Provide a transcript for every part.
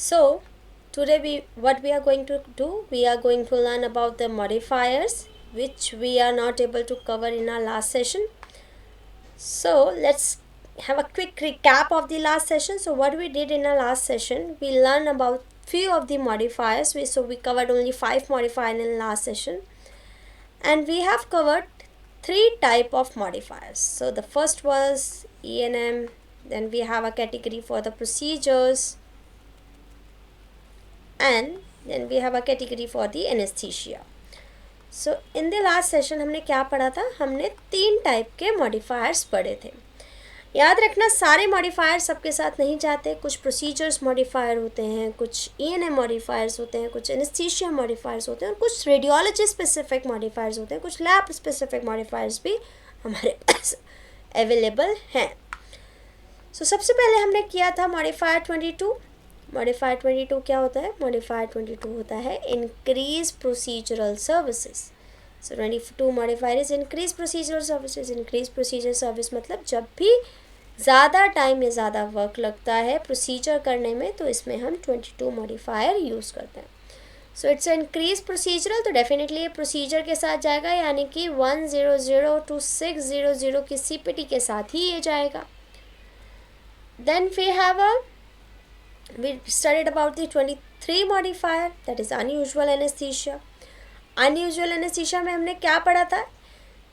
So today what we are going to do, we are going to learn about the modifiers which we are not able to cover in our last session. So let's have a quick recap of the last session. So what we did in our last session, we learned about few of the modifiers. We covered only 5 modifiers in last session, and we have covered 3 type of modifiers. So the first was E&M, then we have a category for the procedures, and then we have a category for the anesthesia. So in the last session हमने क्या पढ़ा था, हमने 3 type के modifiers पढ़े थे. याद रखना सारे मॉडिफायर सबके साथ नहीं जाते, कुछ प्रोसीजर्स मॉडिफायर होते हैं, कुछ E&M मॉडिफायर्स होते हैं, कुछ एनेस्थीसिया मॉडिफायर्स होते हैं और कुछ रेडियोलॉजी स्पेसिफिक मॉडिफायर्स होते हैं, कुछ लैब स्पेसिफिक मॉडिफायर्स भी हमारे पास अवेलेबल हैं. सो सबसे पहले हमने किया था मॉडिफायर 22. मॉडिफायर 22 क्या होता है? मॉडिफायर 22 होता है increase procedural services. So 22 modifier is increase procedural services. Increase procedure service मतलब जब भी ज़्यादा टाइम या ज़्यादा वर्क लगता है प्रोसीजर करने में, तो इसमें हम 22 मॉडिफायर यूज़ करते हैं. सो इट्स इंक्रीज प्रोसीजरल, तो डेफिनेटली ये प्रोसीजर के साथ जाएगा, यानी कि 100 to 600 की CPT के साथ ही ये जाएगा. Then we studied about the 23 modifier, that is unusual anesthesia. Unusual anesthesia में हमने क्या पढ़ा था?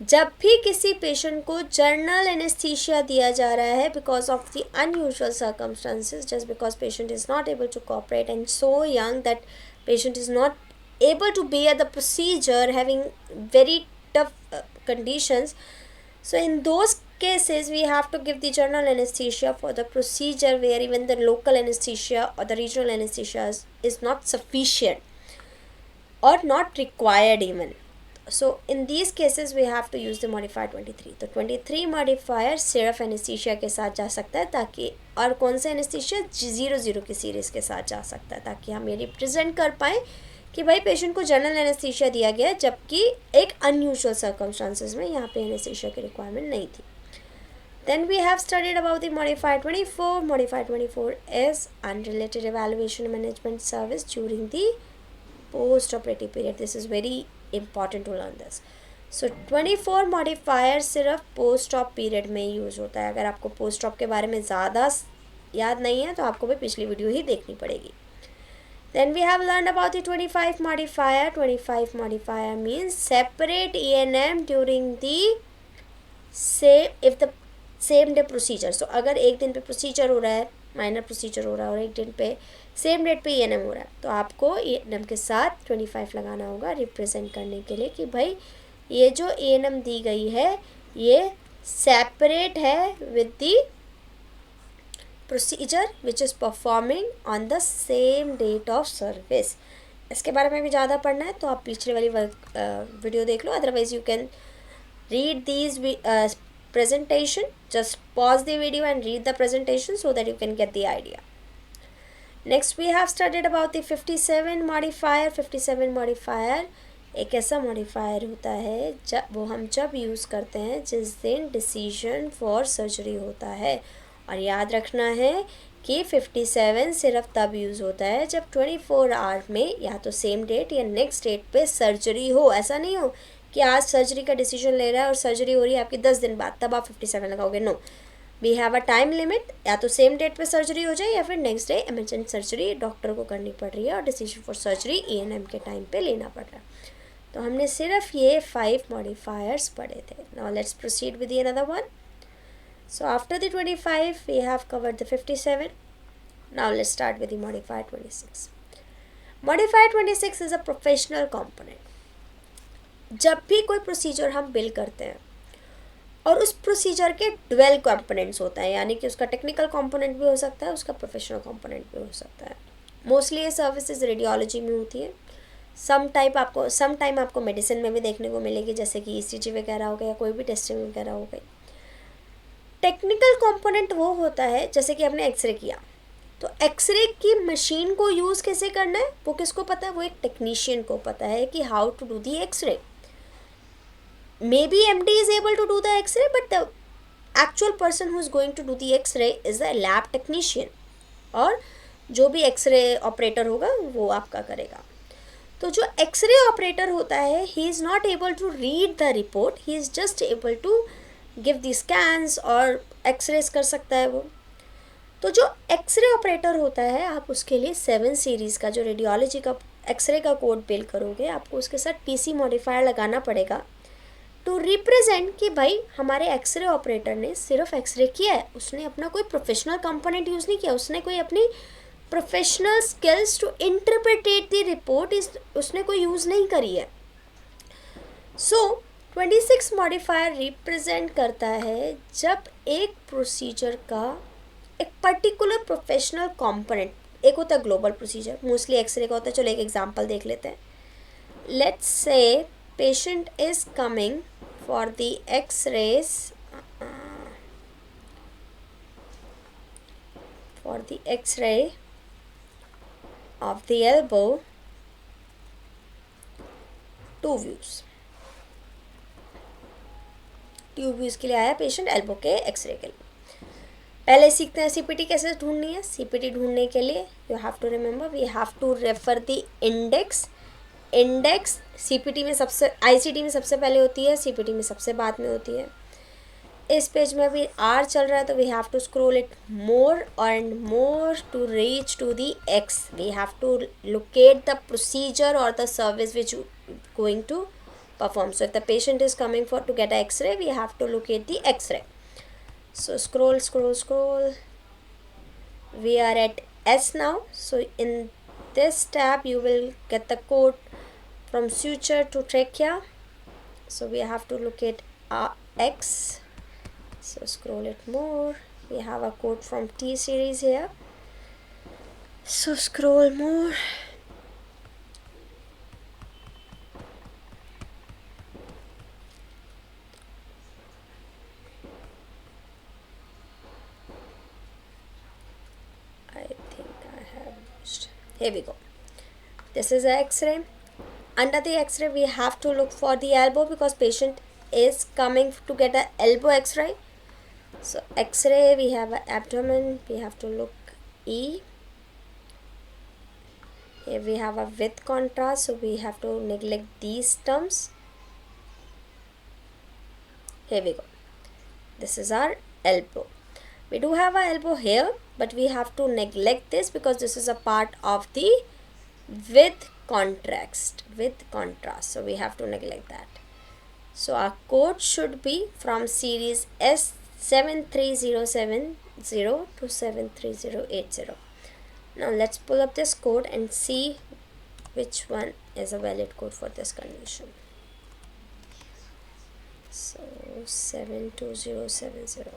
जब भी किसी पेशेंट को जनरल एनेस्थीसिया दिया जा रहा है because of the unusual circumstances, just because patient is not able to cooperate and so young that patient is not able to bear the procedure, having very tough conditions, so in those cases we have to give the general anesthesia for the procedure where even the local anesthesia or the regional anesthesia is not sufficient or not required even. So in these cases we have to use the modifier 23. तो 23 modifier सिर्फ anesthesia के साथ जा सकता है, ताकि और कौन सा anesthesia 00 की सीरीज़ के साथ जा सकता है, ताकि हम ये रिप्रेजेंट कर पाएँ कि भाई पेशेंट को जनरल एनेस्थीसिया दिया गया है जबकि एक अनयूजुअल सर्कमस्टांसेस में यहाँ पे एनेस्थीसिया की रिक्वायरमेंट नहीं थी. Then we have studied about the modifier 24. Modifier 24 is unrelated evaluation management service during the post-operative period. This is very important to learn this. So 24 modifier सिर्फ post-op period में use होता है. अगर आपको post-op के बारे में ज़्यादा याद नहीं है तो आपको भी पिछली वीडियो ही देखनी पड़ेगी. Then we have learned about the 25 modifier. 25 modifier means separate E&M during the same day procedure. So अगर एक दिन पे प्रोसीजर हो रहा है, माइनर प्रोसीजर हो रहा है, और एक दिन पे सेम डेट पे E&M हो रहा है, तो आपको E&M के साथ 25 लगाना होगा रिप्रेजेंट करने के लिए कि भाई ये जो E&M दी गई है ये सेपरेट है with the procedure which is performing on the same date of service. इसके बारे में भी ज़्यादा पढ़ना है तो आप पिछले वाली वीडियो देख लो, otherwise you can read these presentation. Just pause the video and read the presentation so that you can get the idea. Next we have studied about the 57 modifier. 57 modifier एक ऐसा modifier होता है वो हम जब use करते हैं जिस दिन decision for surgery होता है. और याद रखना है कि 57 सिर्फ तब यूज़ होता है जब 24 आवर में या तो सेम डेट या नेक्स्ट डेट पे सर्जरी हो. ऐसा नहीं हो कि आज सर्जरी का डिसीजन ले रहा है और सर्जरी हो रही है आपकी 10 दिन बाद, तब आप 57 लगाओगे. No, we have a time limit. या तो सेम डेट पे सर्जरी हो जाए या फिर next day emergent surgery doctor को करनी पड़ रही है और डिसीजन फॉर सर्जरी E&M के टाइम पे लेना पड़ रहा है. तो हमने सिर्फ ये 5 मॉडिफायर्स पढ़े थे. Now let's proceed with another one. So after the 25 we have covered the 57. Now let's start with the modifier 26. Modifier 26 is a professional component. जब भी कोई प्रोसीजर हम बिल करते हैं और उस प्रोसीजर के 12 कंपोनेंट्स होता है, यानी कि उसका टेक्निकल कंपोनेंट भी हो सकता है, उसका प्रोफेशनल कंपोनेंट भी हो सकता है. मोस्टली ये सर्विसेज रेडियोलॉजी में होती है. सम टाइम आपको मेडिसिन में भी देखने को मिलेगी, जैसे कि ECG वगैरह हो गया, कोई भी टेस्टिंग वगैरह हो गई. टेक्निकल कंपोनेंट वो होता है जैसे कि हमने एक्सरे किया, तो एक्सरे की मशीन को यूज़ कैसे करना है वो किसको पता है? वो एक टेक्नीशियन को पता है कि how to do the x-ray. Maybe MD is able to do the X-ray, but the actual person who is going to do the X-ray is a lab technician. और जो भी एक्सरे ऑपरेटर होगा वो आपका करेगा। तो जो एक्सरे ऑपरेटर होता है, he is not able to read the report, he is just able to give the scans और एक्सरेज कर सकता है वो। तो जो एक्सरे ऑपरेटर होता है, आप उसके लिए 7 सीरीज़ का जो रेडियोलॉजी का एक्सरे का कोड बिल करोगे, आपको उसके साथ पीसी मॉडिफायर लगाना पड़ेगा टू रिप्रेजेंट कि भाई हमारे एक्सरे ऑपरेटर ने सिर्फ एक्सरे किया है, उसने अपना कोई प्रोफेशनल कंपोनेंट यूज़ नहीं किया, उसने कोई अपनी professional skills to interpret the report उसने कोई यूज़ नहीं करी है। सो 26 मॉडिफायर रिप्रेजेंट करता है जब एक प्रोसीजर का एक पर्टिकुलर प्रोफेशनल कंपोनेंट, एक होता है ग्लोबल प्रोसीजर, मोस्टली एक्सरे का होता है। चलो एक एग्जांपल देख लेते हैं। Let's say patient is coming for the x-rays of the elbow, 2 views के लिए आया पेशेंट एल्बो के एक्सरे के लिए। पहले सीखते हैं सीपीटी कैसे ढूंढनी है। सीपीटी ढूंढने के लिए you have to remember, we have to refer the index CPT में सबसे, आईसीटी में सबसे पहले होती है, सीपीटी में सबसे बाद में होती है। इस पेज में अभी आर चल रहा है तो we have to scroll it more and more to reach to the X. We have to locate the procedure और the service which going to perform. So if the patient is coming for to get an x-ray, we have to locate the x-ray. So scroll. We are at S now. So in this tab you will get the code from suture to trachea. So we have to locate X. So scroll it more. We have a code from T series here. So scroll more. Here we go. This is an x-ray. Under the x-ray we have to look for the elbow because patient is coming to get an elbow x-ray. So x-ray, we have an abdomen, we have to look E. Here we have a with contrast, so we have to neglect these terms. Here we go. This is our elbow. We do have an elbow here, but we have to neglect this because this is a part of the with contrast. So we have to neglect that. So our code should be from series S73070 to 73080. Now let's pull up this code and see which one is a valid code for this condition. So 72070.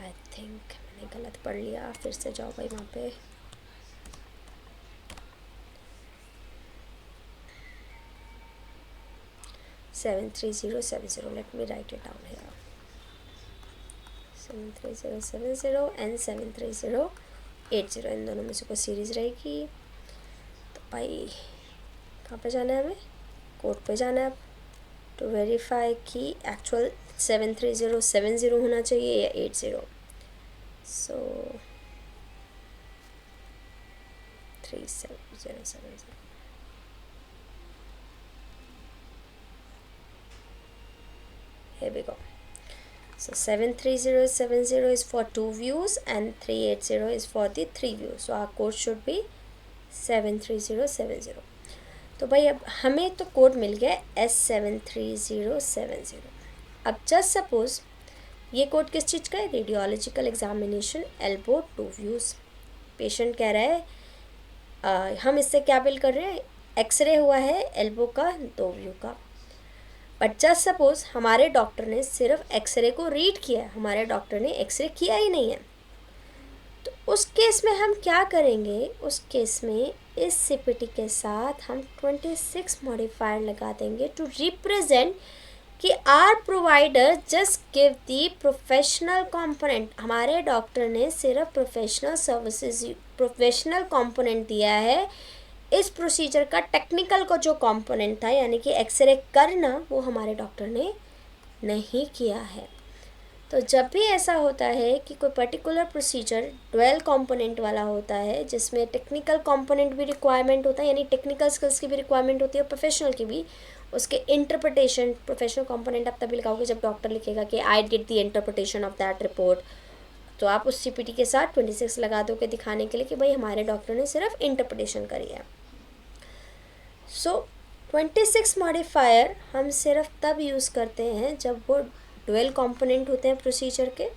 I think मैंने गलत पढ़ लिया, फिर से जाओ भाई वहाँ पे। Seven 3070, let me right it down here. 73070 and 73080, इन दोनों में से कोई सीरीज़ रहेगी। तो भाई कहाँ पे जाना है हमें? कोड पे जाना है अब टू वेरीफाई कि एक्चुअल 73070 होना चाहिए या 80। So 37070. Here we go. So 73070 is for 2 views and 380 is for the 3 views. So our code should be 73070. तो भाई अब हमें तो कोड मिल गया S73070। अब जस्ट सपोज ये कोड किस चीज़ का है? Radiological examination elbow 2 views. Patient कह रहा है हम इससे क्या बिल कर रहे हैं? एक्सरे हुआ है एल्बो का 2 व्यू का। बट जस्ट सपोज हमारे डॉक्टर ने सिर्फ एक्सरे को रीड किया है, हमारे डॉक्टर ने एक्सरे किया ही नहीं है, तो उस केस में हम क्या करेंगे? उस केस में इस सीपीटी के साथ हम 26 मॉडिफायर लगा देंगे टू रिप्रेजेंट कि our provider just give the professional component. हमारे डॉक्टर ने सिर्फ प्रोफेशनल सर्विसेज, प्रोफेशनल कंपोनेंट दिया है इस प्रोसीजर का टेक्निकल का जो कंपोनेंट था यानी कि एक्सरे करना, वो हमारे डॉक्टर ने नहीं किया है। तो जब भी ऐसा होता है कि कोई पर्टिकुलर प्रोसीजर डुअल कंपोनेंट वाला होता है जिसमें टेक्निकल कंपोनेंट भी रिक्वायरमेंट होता है, यानी टेक्निकल स्किल्स की भी रिक्वायरमेंट होती है और प्रोफेशनल की भी, उसके इंटरप्रिटेशन प्रोफेशनल कंपोनेंट आप तभी लिखाओगे जब डॉक्टर लिखेगा कि I did the interpretation of that report. तो आप उस CPT के साथ 26 लगा दोगे दिखाने के लिए कि भाई हमारे डॉक्टर ने सिर्फ इंटरप्रिटेशन करी है। सो 26 मॉडिफायर हम सिर्फ तब यूज़ करते हैं जब वो डुअल कंपोनेंट होते हैं प्रोसीजर के।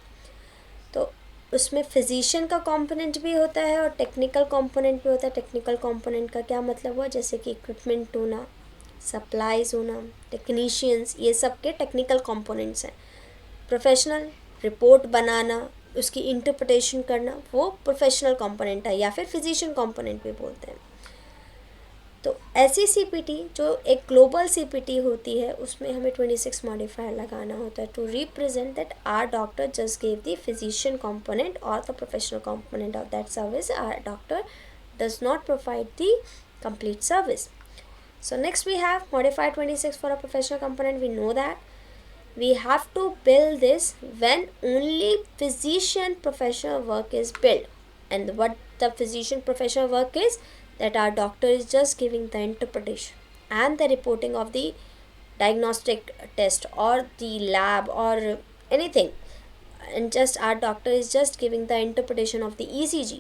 तो उसमें फिजिशियन का कंपोनेंट भी होता है और टेक्निकल कंपोनेंट भी होता है। टेक्निकल कंपोनेंट का क्या मतलब हुआ, जैसे कि इक्विपमेंट होना, सप्लाईज होना, टेक्नीशियंस, ये सब के टेक्निकल कंपोनेंट्स हैं। प्रोफेशनल रिपोर्ट बनाना, उसकी इंटरप्रिटेशन करना, वो प्रोफेशनल कंपोनेंट है या फिर फिजिशियन कंपोनेंट भी बोलते हैं। तो ऐसी CPT जो एक ग्लोबल CPT होती है उसमें हमें 26 मॉडिफायर लगाना होता है to represent that our doctor just gave the physician component और the professional component of that service. Our doctor does not provide the complete service. So next we have modify 26 for a professional component. We know that we have to build this when only physician professional work is built. And what the physician professional work is, that our doctor is just giving the interpretation and the reporting of the diagnostic test or the lab or anything, and just our doctor is just giving the interpretation of the ECG.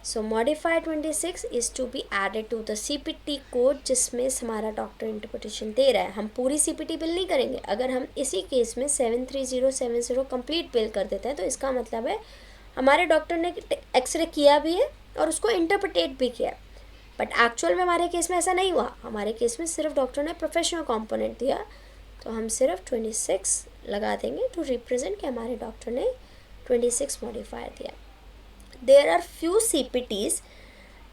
So modify 26 is to be added to the CPT code जिसमें हमारा doctor interpretation दे रहा है। हम पूरी CPT bill नहीं करेंगे। अगर हम इसी केस में 73070 कंप्लीट बिल कर देते हैं तो इसका मतलब है हमारे डॉक्टर ने एक्सरे किया भी है और उसको इंटरप्रिटेट भी किया। बट एक्चुअल में हमारे केस में ऐसा नहीं हुआ। हमारे केस में सिर्फ डॉक्टर ने प्रोफेशनल कंपोनेंट दिया, तो हम सिर्फ 26 लगा देंगे टू रिप्रेजेंट कि हमारे डॉक्टर ने 26 मॉडिफायर दिया। देयर आर फ्यू CPTs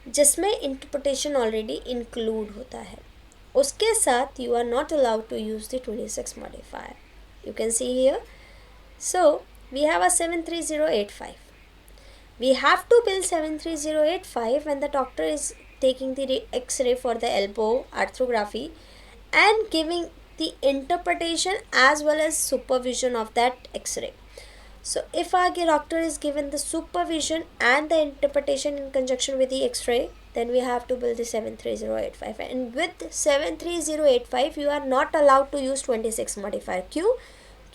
जिसमें इंटरप्रिटेशन ऑलरेडी इंक्लूड होता है, उसके साथ you are not allowed to use the 26 modifier. You can see here. So we have a 73085. We have to bill 73085 when the doctor is taking the X-ray for the elbow arthrography and giving the interpretation as well as supervision of that X-ray. So if our doctor is given the supervision and the interpretation in conjunction with the X-ray, then we have to bill the 73085. And with 73085 you are not allowed to use 26 modifier. क्यों?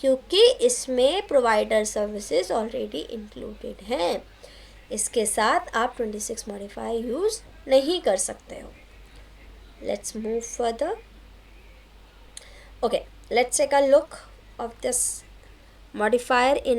क्योंकि इसमें provider services already included हैं। इसके साथ आप 26 modifier use नहीं कर सकते हो। Let's move further. Okay, let's take a look of this modifier in